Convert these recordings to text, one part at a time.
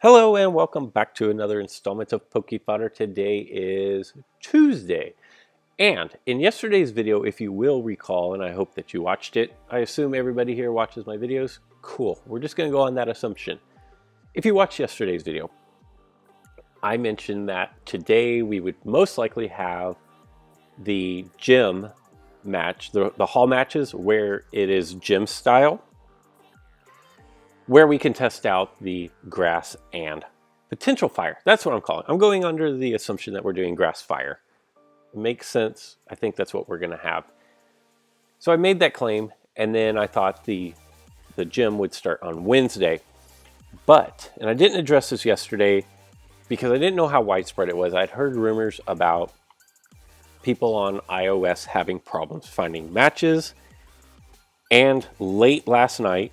Hello and welcome back to another installment of Fodder. Today is Tuesday. And in yesterday's video, if you will recall, and I hope that you watched it, I assume everybody here watches my videos. Cool. We're just going to go on that assumption. If you watched yesterday's video, I mentioned that today we would most likely have the gym match, the hall matches where it is gym style, where we can test out the grass and potential fire. That's what I'm calling. I'm going under the assumption that we're doing grass fire. It makes sense. I think that's what we're going to have. So I made that claim, and then I thought the gym would start on Wednesday. But, and I didn't address this yesterday because I didn't know how widespread it was. I'd heard rumors about people on iOS having problems finding matches. And late last night,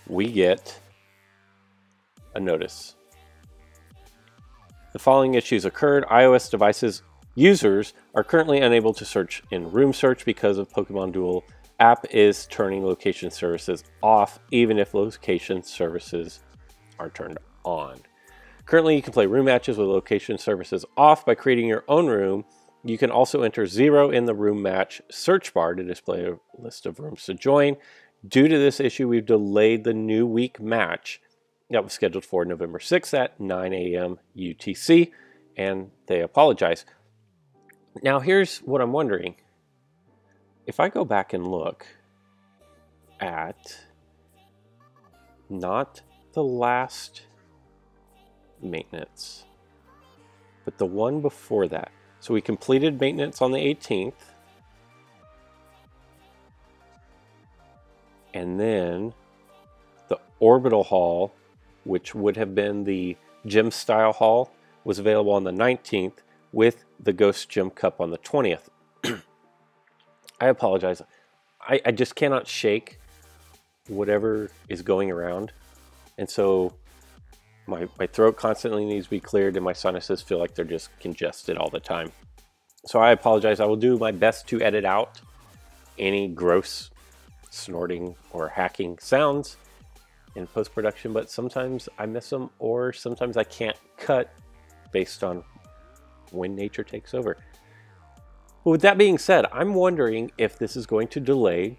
we get a notice. The following issues occurred. iOS devices users are currently unable to search in room search because of Pokemon Duel. App is turning location services off even if location services are turned on. Currently, you can play room matches with location services off by creating your own room. You can also enter 0 in the room match search bar to display a list of rooms to join. Due to this issue, we've delayed the new week match that was scheduled for November 6th at 9 a.m. UTC, and they apologize. Now, here's what I'm wondering. If I go back and look at not the last maintenance, but the one before that. So we completed maintenance on the 18th. And then the orbital hall, which would have been the gym style hall, was available on the 19th with the Ghost Gym Cup on the 20th. I apologize. I just cannot shake whatever is going around. And so my throat constantly needs to be cleared and my sinuses feel like they're just congested all the time. So I apologize. I will do my best to edit out any gross snorting or hacking sounds in post-production, but sometimes I miss them or sometimes I can't cut based on when nature takes over. But with that being said, I'm wondering if this is going to delay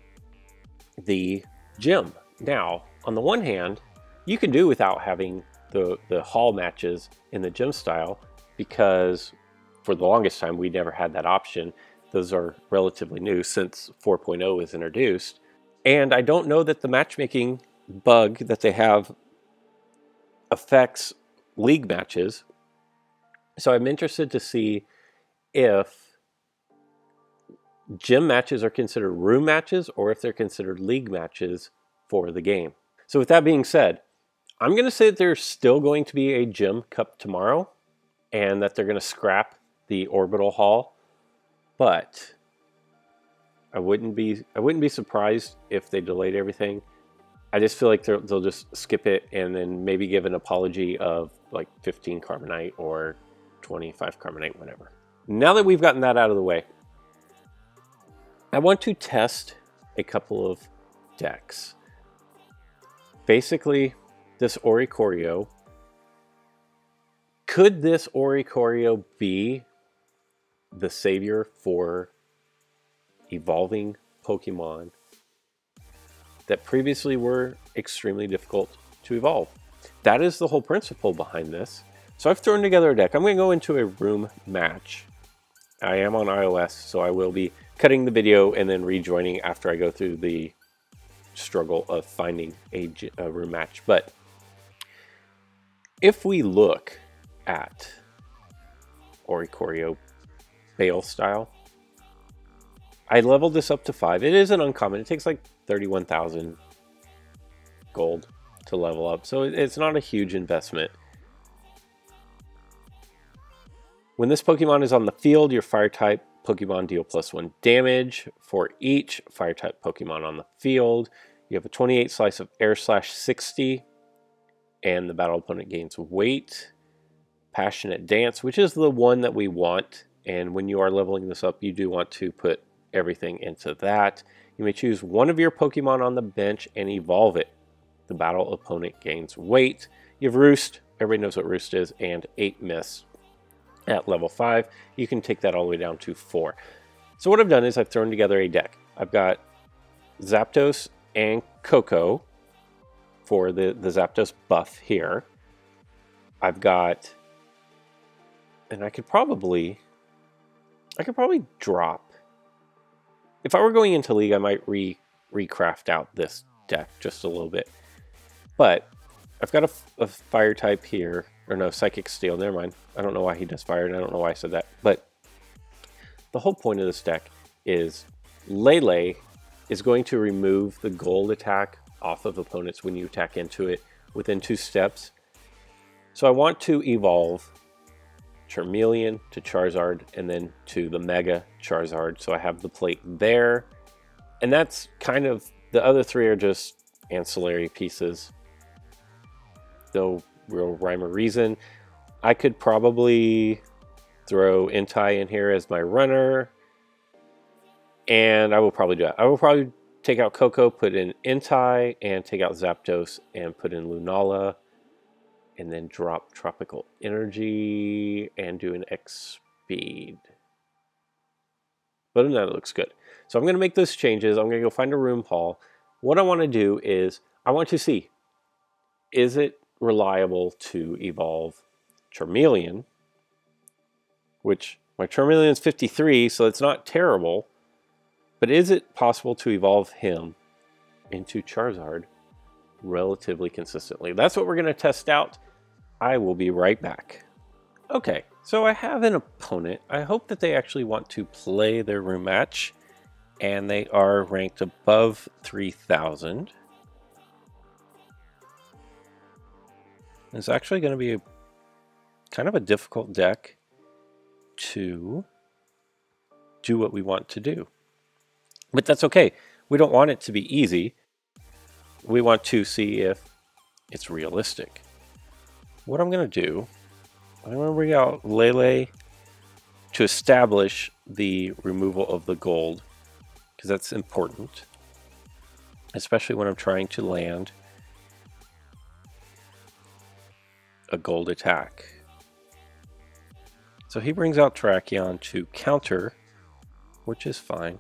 the gym. Now, on the one hand, you can do without having the hall matches in the gym style because for the longest time we never had that option. Those are relatively new since 4.0 was introduced. And I don't know that the matchmaking bug that they have affects league matches. So I'm interested to see if gym matches are considered room matches or if they're considered league matches for the game. So with that being said, I'm going to say that there's still going to be a gym cup tomorrow and that they're going to scrap the orbital hall, but I wouldn't be surprised if they delayed everything. I just feel like they'll just skip it and then maybe give an apology of like 15 Carbonite or 25 Carbonite, whatever. Now that we've gotten that out of the way, I want to test a couple of decks. Basically, this Oricorio. Could this Oricorio be the savior for evolving Pokemon that previously were extremely difficult to evolve? That is the whole principle behind this. So I've thrown together a deck. I'm going to go into a room match. I am on iOS, so I will be cutting the video and then rejoining after I go through the struggle of finding a room match. But if we look at Oricorio Bale style, I leveled this up to 5. It is an uncommon. It takes like 31,000 gold to level up, so it's not a huge investment. When this Pokemon is on the field, your fire type Pokemon deal +1 damage for each fire type Pokemon on the field. You have a 28 slice of air slash 60, and the battle opponent gains weight. Passionate Dance, which is the one that we want, and when you are leveling this up, you do want to put everything into that. You may choose one of your Pokemon on the bench and evolve it. The battle opponent gains weight. You have Roost, everybody knows what Roost is, and 8 Miss at level 5. You can take that all the way down to 4. So what I've done is I've thrown together a deck. I've got Zapdos and Coco for the Zapdos buff here. I've got, and I could probably drop. If I were going into League, I might recraft out this deck just a little bit. But I've got a fire type here, or no, Psychic Steel, never mind. I don't know why he does fire, and I don't know why I said that. But the whole point of this deck is Lele is going to remove the gold attack off of opponents when you attack into it within 2 steps. So I want to evolve Charmeleon to Charizard and then to the Mega Charizard. So I have the plate there. And that's kind of, the other 3 are just ancillary pieces. No real rhyme or reason. I could probably throw Entei in here as my runner. And I will probably do that. I will probably take out Coco, put in Entei, and take out Zapdos and put in Lunala. And then drop Tropical Energy and do an X speed. But other than that, it looks good. So I'm going to make those changes. I'm going to go find a room hall. What I want to do is I want to see, is it reliable to evolve Charmeleon, which my Charmeleon is 53, so it's not terrible. But is it possible to evolve him into Charizard relatively consistently? That's what we're going to test out. I will be right back. Okay, so I have an opponent. I hope that they actually want to play their room match, and they are ranked above 3,000. It's actually going to be kind of a difficult deck to do what we want to do. But that's okay. We don't want it to be easy. We want to see if it's realistic. What I'm going to do, I'm going to bring out Lele to establish the removal of the gold, because that's important, especially when I'm trying to land a gold attack. So he brings out Terrakion to counter, which is fine.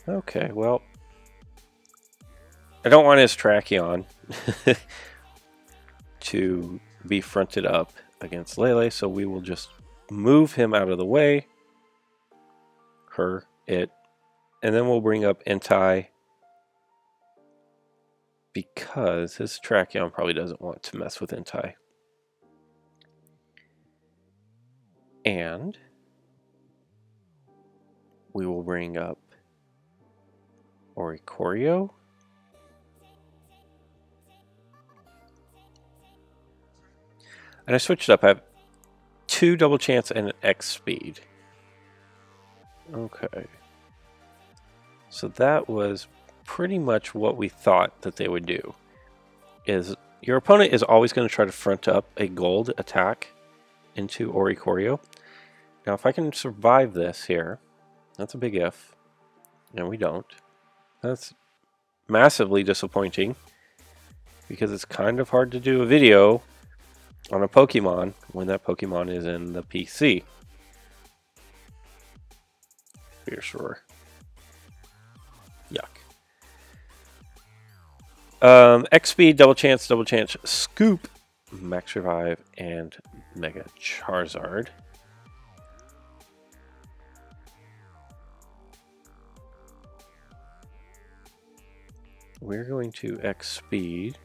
Okay, well, I don't want his Terrakion to be fronted up against Lele, so we will just move him out of the way. And then we'll bring up Entei, because his Terrakion probably doesn't want to mess with Entei. And we will bring up Oricorio. And I switched up. I have 2 double chance and an X speed. Okay. So that was pretty much what we thought that they would do. Is your opponent is always going to try to front up a gold attack into Oricorio. Now if I can survive this here, that's a big if. And we don't. That's massively disappointing, because it's kind of hard to do a video on a Pokemon when that Pokemon is in the PC. Fierce Roar. Yuck. X speed, double chance, scoop, max revive, and Mega Charizard. We're going to X speed.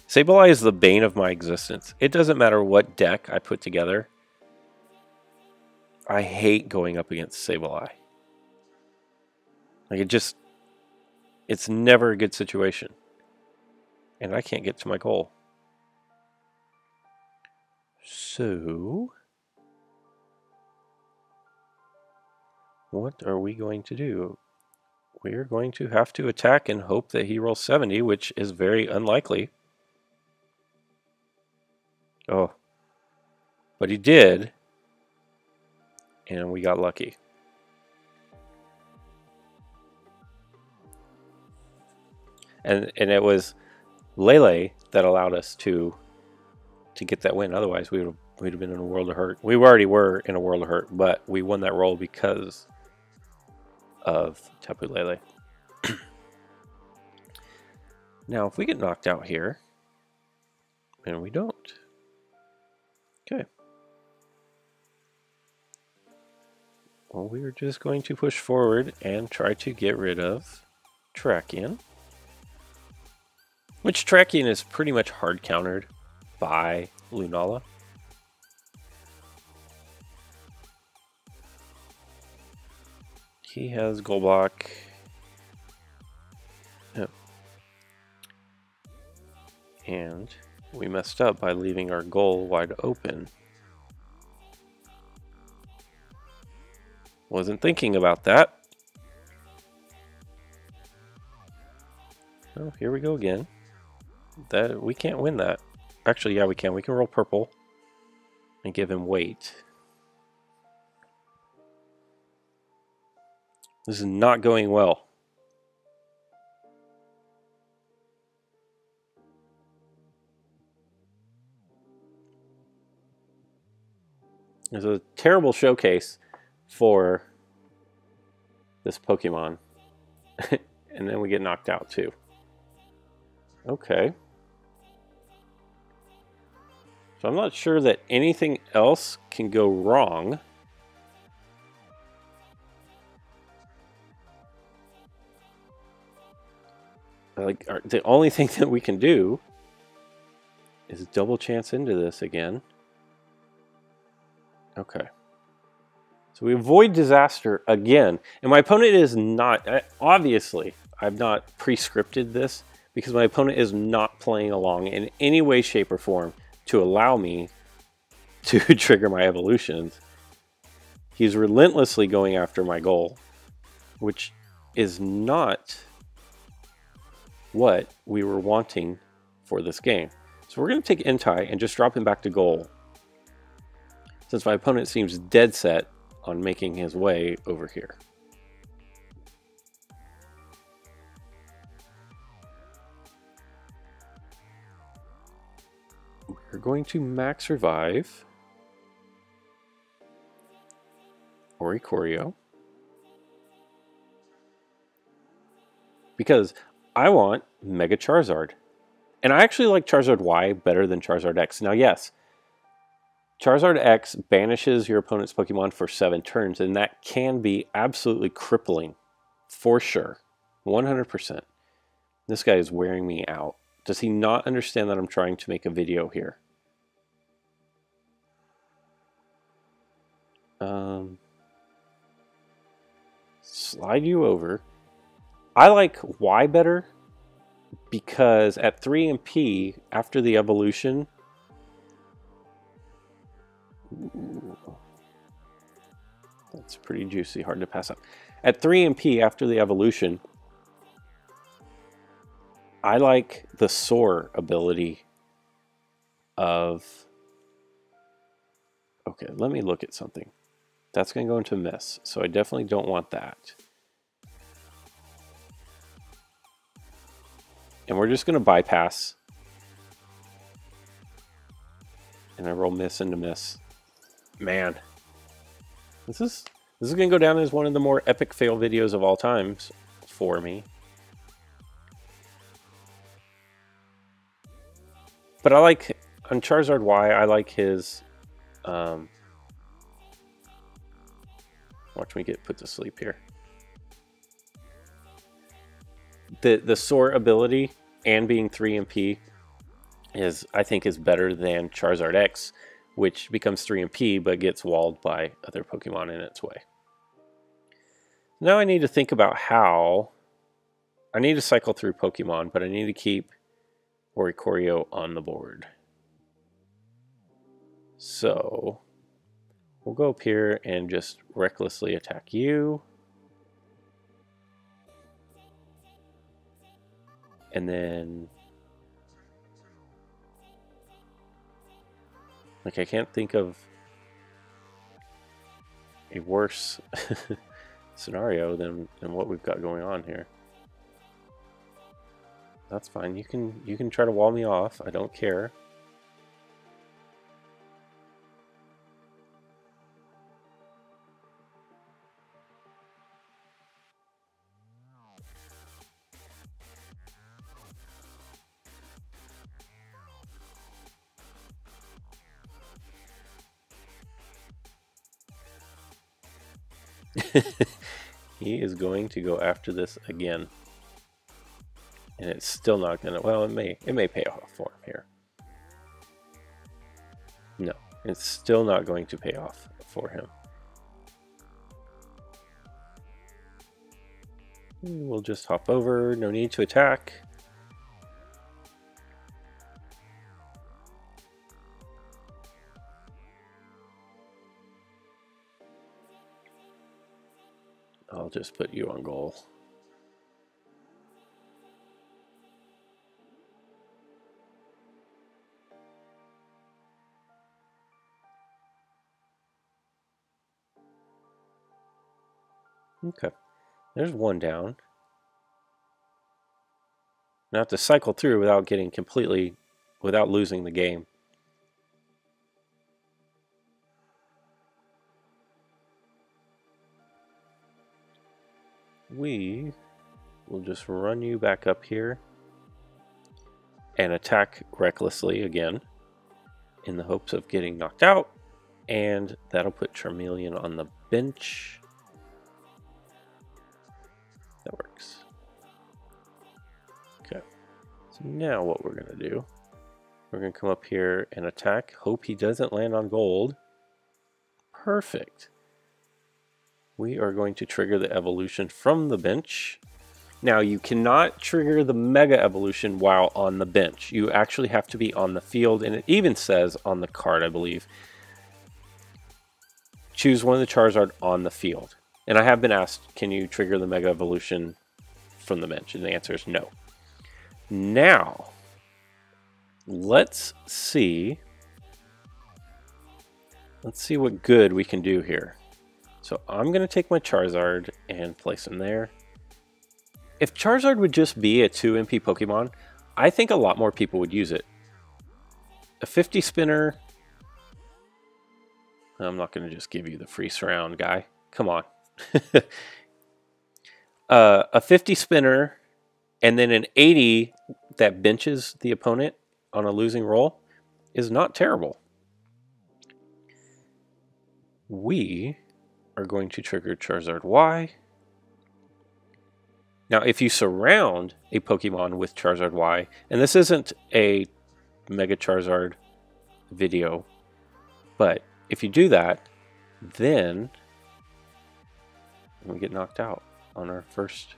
Sableye is the bane of my existence. It doesn't matter what deck I put together. I hate going up against Sableye. Like, it's never a good situation. And I can't get to my goal. So, what are we going to do? We're going to have to attack and hope that he rolls 70, which is very unlikely. Oh, but he did, and we got lucky. And it was Lele that allowed us to get that win. Otherwise, we'd have been in a world of hurt. We already were in a world of hurt, but we won that roll because of Tapu Lele. Now, if we get knocked out here, and we don't. Okay. Well, we are just going to push forward and try to get rid of Trakian. Which Trakian is pretty much hard countered by Lunala. He has Golbok. Yep. And we messed up by leaving our goal wide open. Wasn't thinking about that. Oh, here we go again. That we can't win that. Actually, yeah, we can. We can roll purple and give him weight. This is not going well. It's a terrible showcase for this Pokemon. And then we get knocked out too. Okay. So I'm not sure that anything else can go wrong. Like, the only thing that we can do is double chance into this again. Okay. So we avoid disaster again. And my opponent is not, obviously, I've not pre-scripted this because my opponent is not playing along in any way, shape, or form to allow me to trigger my evolutions. He's relentlessly going after my goal, which is not what we were wanting for this game. So we're going to take Entei and just drop him back to goal, since my opponent seems dead set on making his way over here. We're going to max revive Oricorio because I want Mega Charizard. And I actually like Charizard Y better than Charizard X. Now, yes, Charizard X banishes your opponent's Pokemon for 7 turns, and that can be absolutely crippling, for sure, 100%. This guy is wearing me out. Does he not understand that I'm trying to make a video here? Slide you over. I like Y better because at 3 and P, after the evolution, ooh, that's pretty juicy, hard to pass up. At 3 and P, after the evolution, I like the soar ability of... Okay, let me look at something. That's going to go into miss, so I definitely don't want that. And we're just going to bypass. And I roll miss into miss. Man. This is going to go down as one of the more epic fail videos of all times for me. But I like, on Charizard Y, I like his... watch me get put to sleep here. The soar ability and being 3 and P is, I think, is better than Charizard X, which becomes 3 and P but gets walled by other Pokemon in its way. Now I need to think about how I need to cycle through Pokemon, but I need to keep Oricorio on the board. So we'll go up here and just recklessly attack you. And then, like, I can't think of a worse scenario than what we've got going on here. That's fine. You can try to wall me off. I don't care. He is going to go after this again. And it's still not gonna, well, it may pay off for him here. No, it's still not going to pay off for him. We'll just hop over, no need to attack. I'll just put you on goal. Okay, there's one down. Now I have to cycle through without getting completely, without losing the game. We will just run you back up here and attack recklessly again in the hopes of getting knocked out, and that'll put Charmeleon on the bench. That works. Okay, so now what we're gonna do, we're gonna come up here and attack, hope he doesn't land on gold. Perfect. We are going to trigger the evolution from the bench. Now you cannot trigger the Mega Evolution while on the bench. You actually have to be on the field, and it even says on the card, I believe, choose one of the Charizard on the field. And I have been asked, can you trigger the Mega Evolution from the bench? And the answer is no. Now, let's see what good we can do here. So I'm going to take my Charizard and place him there. If Charizard would just be a 2 MP Pokemon, I think a lot more people would use it. A 50 spinner. I'm not going to just give you the free surround, guy. Come on. A 50 spinner and then an 80 that benches the opponent on a losing roll is not terrible. We are going to trigger Charizard Y. Now, if you surround a Pokemon with Charizard Y, and this isn't a Mega Charizard video, but if you do that, then we get knocked out on our first.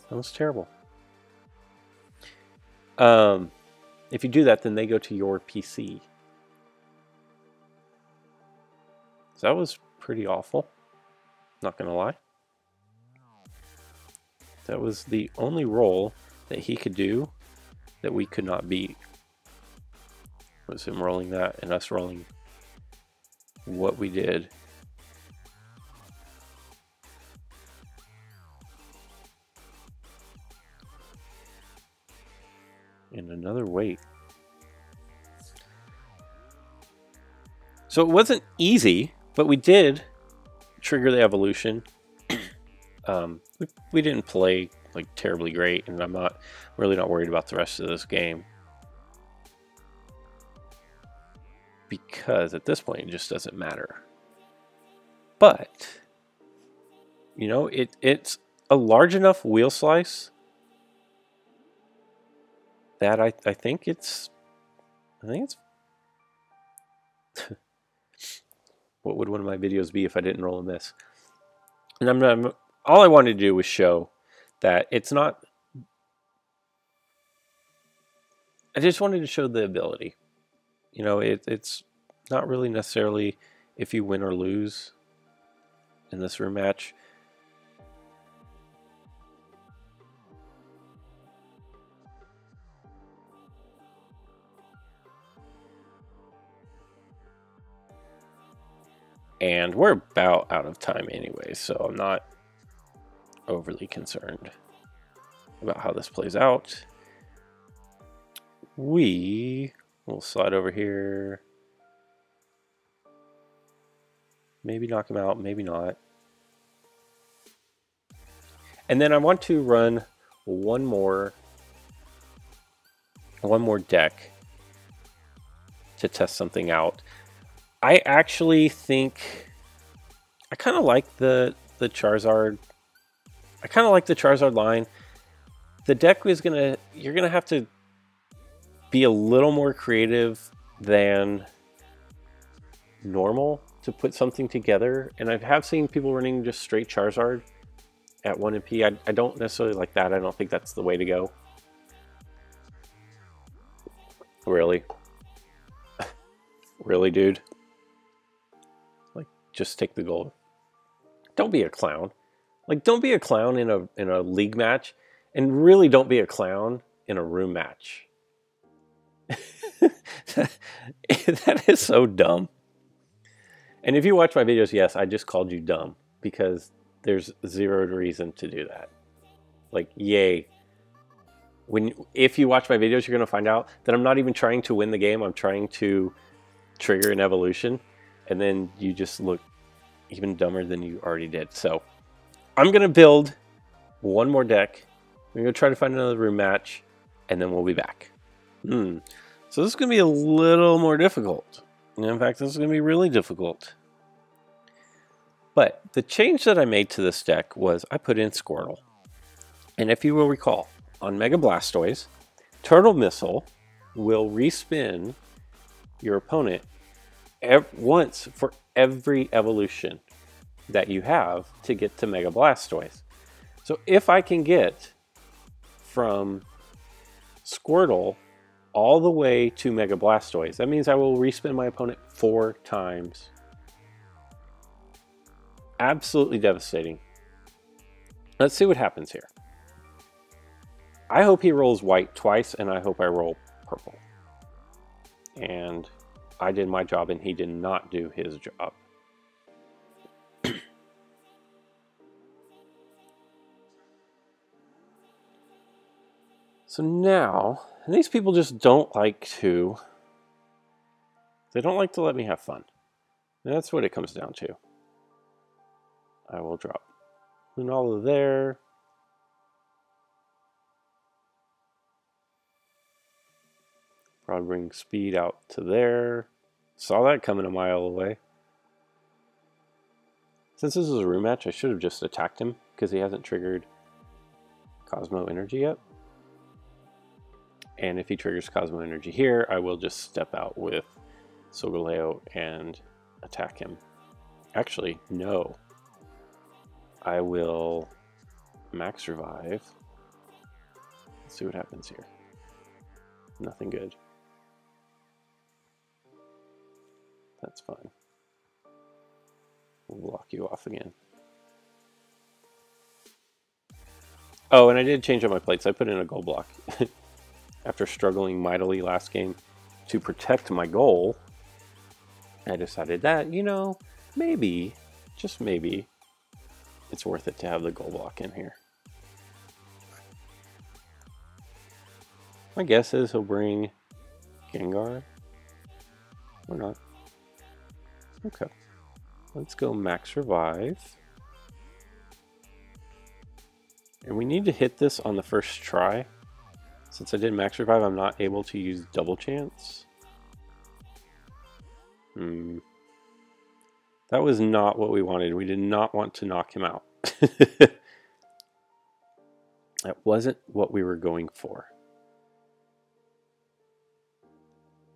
That was terrible. If you do that, then they go to your PC. So that was pretty awful. Not gonna lie. That was the only roll that he could do that we could not beat. Was him rolling that and us rolling what we did. And another wait. So it wasn't easy, but we did trigger the evolution. We didn't play like terribly great, and I'm really not worried about the rest of this game, because at this point it just doesn't matter. But you know, it's a large enough wheel slice that I think it's what would one of my videos be if I didn't roll a miss? And all I wanted to do was show that it's not. I just wanted to show the ability. You know, it's not really necessarily if you win or lose in this rematch. And we're about out of time anyway, so I'm not overly concerned. about how this plays out. We will slide over here. Maybe knock him out, maybe not. And then I want to run one more deck to test something out. I actually think I kind of like the Charizard. I kind of like the Charizard line. The deck is you're gonna have to be a little more creative than normal to put something together. And I have seen people running just straight Charizard at 1 MP. I don't necessarily like that. I don't think that's the way to go. Really? Really, dude? Like, just take the gold. Don't be a clown. Like, don't be a clown in a league match, and really don't be a clown in a room match. That is so dumb. And if you watch my videos, yes, I just called you dumb because there's zero reason to do that. Like, yay. If you watch my videos, you're going to find out that I'm not even trying to win the game. I'm trying to trigger an evolution, and then you just look even dumber than you already did. So I'm going to build one more deck. We're going to try to find another room match, and then we'll be back. So this is going to be a little more difficult. And in fact, this is going to be really difficult. But the change that I made to this deck was I put in Squirtle. And if you will recall, on Mega Blastoise, Turtle Missile will respin your opponent once for every evolution that you have to get to Mega Blastoise. So if I can get from Squirtle all the way to Mega Blastoise, that means I will respin my opponent 4 times. Absolutely devastating. Let's see what happens here. I hope he rolls white twice, and I hope I roll purple. And I did my job, and he did not do his job. So now, and these people just don't like to, they don't like to let me have fun. And that's what it comes down to. I will drop Lunala there. Probably bring speed out to there. Saw that coming a mile away. Since this is a room match, I should have just attacked him because he hasn't triggered Cosmo Energy yet. And if he triggers Cosmo Energy here, I will just step out with Solgaleo and attack him. Actually, no. I will max revive. Let's see what happens here. Nothing good. That's fine. We'll block you off again. Oh, and I did change up my plates. I put in a gold block. After struggling mightily last game to protect my goal, I decided that, you know, maybe, just maybe, it's worth it to have the gold block in here. My guess is he'll bring Gengar. Or not. Okay. Let's go max revive. And we need to hit this on the first try. Since I did max revive, I'm not able to use double chance. That was not what we wanted. We did not want to knock him out. That wasn't what we were going for.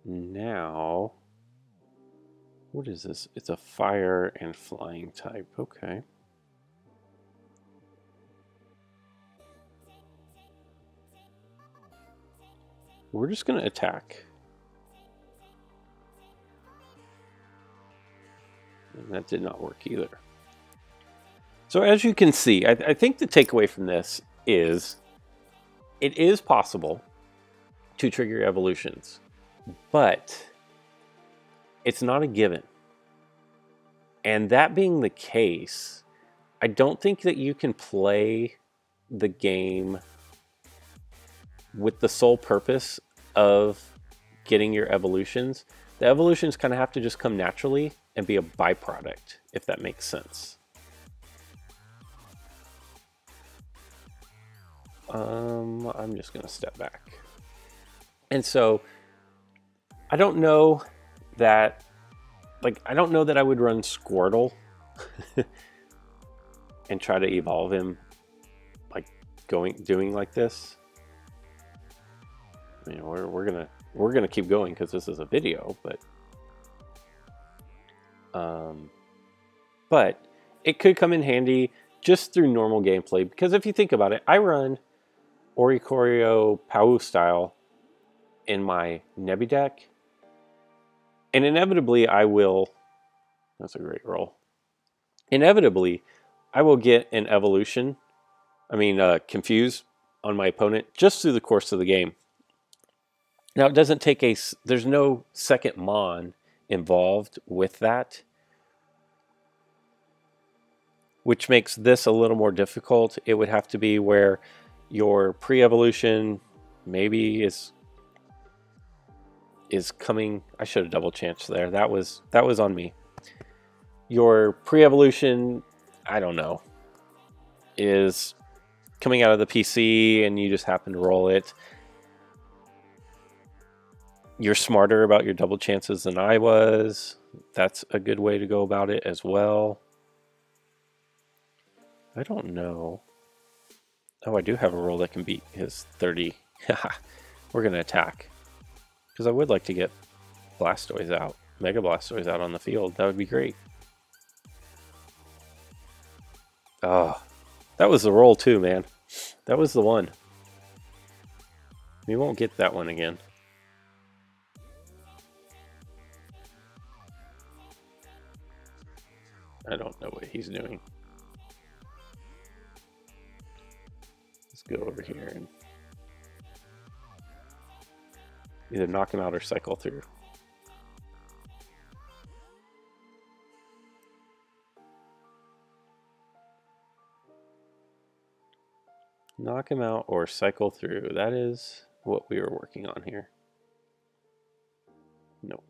Now, what is this? It's a fire and flying type. Okay. We're just going to attack. And that did not work either. So as you can see, I think the takeaway from this is it is possible to trigger evolutions, but it's not a given. And that being the case, I don't think that you can play the game with the sole purpose of getting your evolutions. The evolutions kind of have to just come naturally and be a byproduct, if that makes sense. I'm just going to step back. And so I don't know that, I don't know that I would run Squirtle and try to evolve him doing like this. I mean, we're gonna keep going because this is a video, but it could come in handy just through normal gameplay, because if you think about it, I run Oricorio Pau style in my Nebi deck, and inevitably I will, that's a great roll, inevitably I will get an evolution, confuse on my opponent just through the course of the game. Now it doesn't take there's no second Mon involved with that, which makes this a little more difficult. It would have to be where your pre-evolution maybe is coming. I should have double chanced there. That was on me. Your pre-evolution, I don't know, is coming out of the PC and you just happen to roll it. You're smarter about your double chances than I was. That's a good way to go about it as well. I don't know. Oh, I do have a roll that can beat his 30. We're going to attack. Because I would like to get Blastoise out. Mega Blastoise out on the field. That would be great. Oh, that was the roll too, man. That was the one. We won't get that one again. I don't know what he's doing. Let's go over here and either knock him out or cycle through. Knock him out or cycle through. That is what we were working on here. Nope.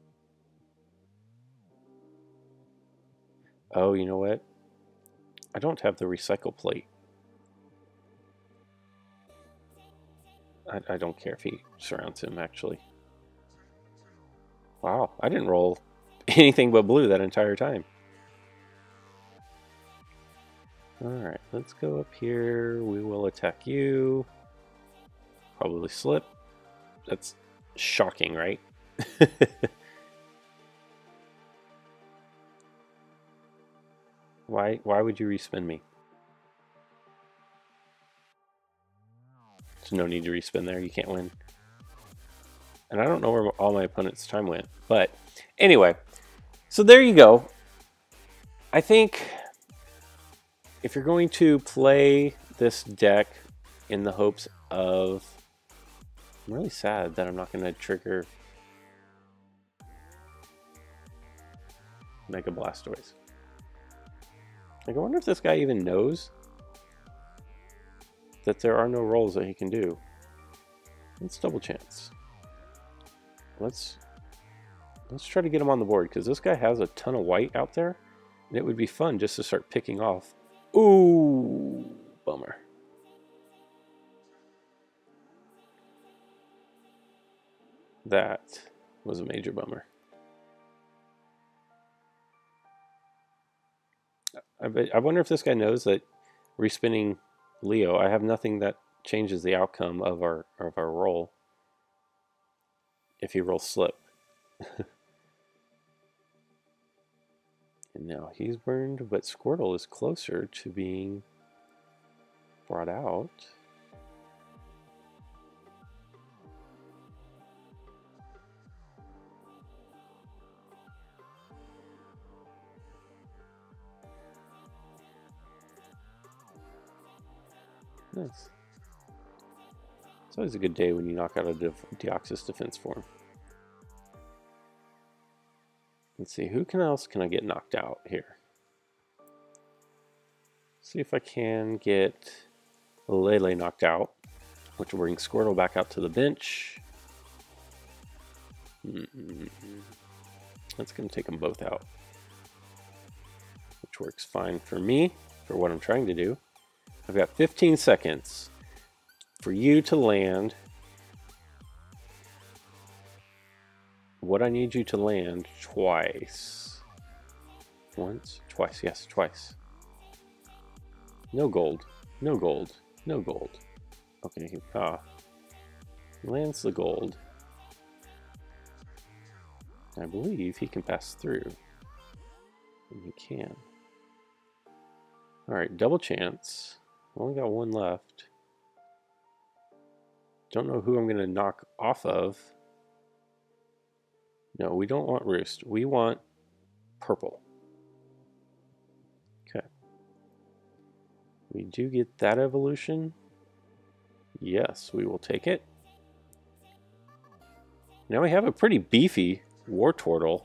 Oh, you know what? I don't have the recycle plate. I don't care if he surrounds him, actually. Wow, I didn't roll anything but blue that entire time. Alright, let's go up here. We will attack you. Probably slip. That's shocking, right? Why would you respin me? There's no need to respin there. You can't win. And I don't know where all my opponent's time went. But anyway, so there you go. I think if you're going to play this deck in the hopes of... I'm really sad that I'm not going to trigger Mega Blastoise. I wonder if this guy even knows that there are no rolls that he can do. Let's double chance. Let's try to get him on the board, because this guy has a ton of white out there, and it would be fun just to start picking off. Ooh, bummer. That was a major bummer. I wonder if this guy knows that respinning Leo, I have nothing that changes the outcome of our roll if he rolls slip. And now he's burned, but Squirtle is closer to being brought out. Nice. It's always a good day when you knock out a Deoxys defense form. Let's see, who else can I get knocked out here? See if I can get Lele knocked out. which will bring Squirtle back out to the bench. That's going to take them both out, which works fine for me, for what I'm trying to do. I've got 15 seconds for you to land what I need you to land twice. Once, twice, yes, twice. No gold, no gold, no gold. Okay, lands the gold. I believe he can pass through. And he can. Alright, double chance. Only got one left. Don't know who I'm going to knock off of. No, we don't want Roost. We want purple. Okay. We do get that evolution. Yes, we will take it. Now we have a pretty beefy Wartortle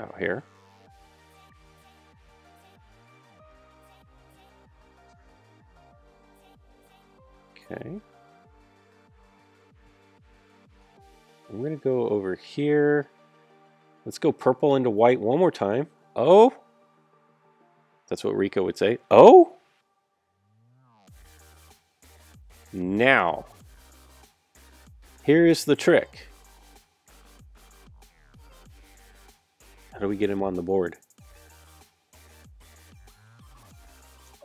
out here. Okay. I'm going to go over here. Let's go purple into white one more time. Oh! That's what Rico would say. Oh! Now, here is the trick. How do we get him on the board?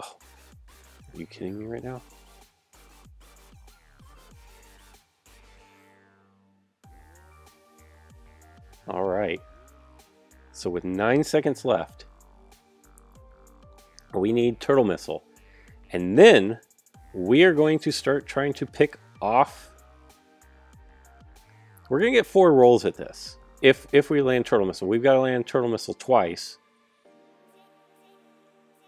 Oh, are you kidding me right now? All right. So with 9 seconds left, we need Turtle Missile. And then we are going to start trying to pick off. We're going to get 4 rolls at this. If we land Turtle Missile, we've got to land Turtle Missile twice.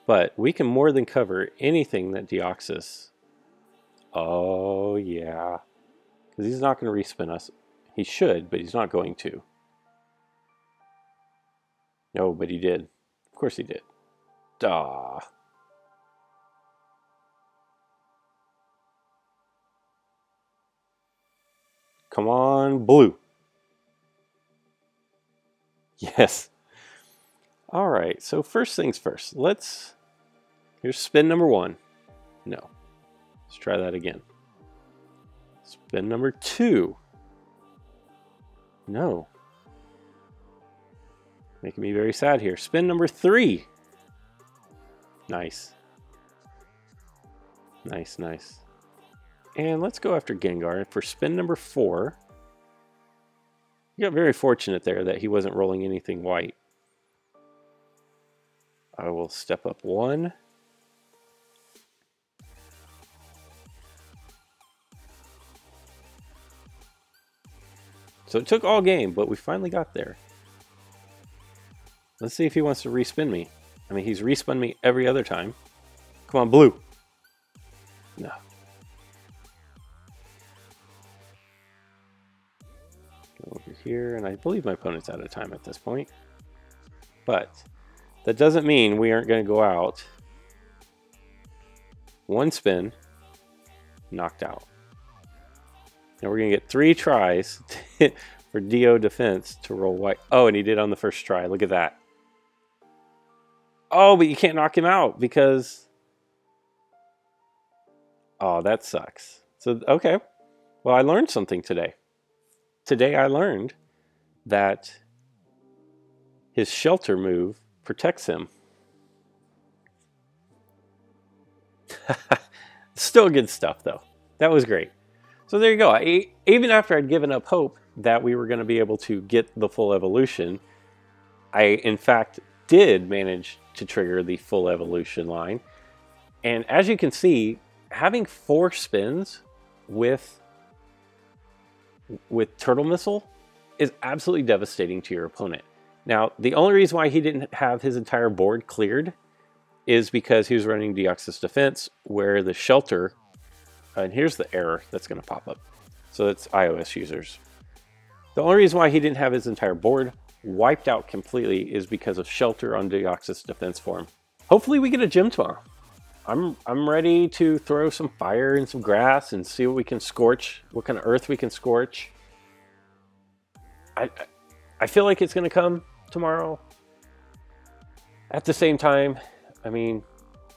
But we can more than cover anything that Deoxys. Oh, yeah. Because he's not going to respin us. He should, but he's not going to. No, but he did. Of course he did. Duh. Come on, blue. Yes. All right, so first things first. Here's spin number 1. No. Let's try that again. Spin number 2. No. Making me very sad here. Spin number 3. Nice. Nice, nice. And let's go after Gengar for spin number 4. You got very fortunate there that he wasn't rolling anything white. I will step up 1. So it took all game, but we finally got there. Let's see if he wants to respin me. I mean, he's respun me every other time. Come on, blue. No. Go over here, and I believe my opponent's out of time at this point. But that doesn't mean we aren't going to go out. 1 spin, knocked out. Now we're going to get 3 tries for Dio defense to roll white. Oh, and he did on the first try. Look at that. Oh, but you can't knock him out because... Oh, that sucks. So, okay. Well, I learned something today. Today I learned that his shelter move protects him. Still good stuff, though. That was great. So there you go. Even after I'd given up hope that we were going to be able to get the full evolution, I, in fact, did manage to trigger the full evolution line. And as you can see, having 4 spins with Turtle Missile is absolutely devastating to your opponent. Now, the only reason why he didn't have his entire board cleared is because he was running Deoxys Defense, where the shelter, and here's the error that's going to pop up. So it's iOS users. The only reason why he didn't have his entire board wiped out completely is because of shelter on Deoxys Defense form. Hopefully we get a gym tomorrow. I'm ready to throw some fire and some grass and see what we can scorch, what kind of earth we can scorch. I feel like it's gonna come tomorrow. At the same time, I mean,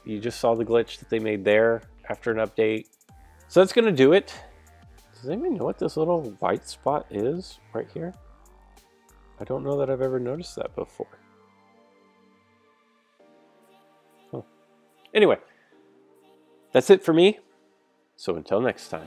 you just saw the glitch that they made there after an update. So that's gonna do it. Does anyone know what this little white spot is right here? I don't know that I've ever noticed that before. Huh. Anyway, that's it for me. So until next time.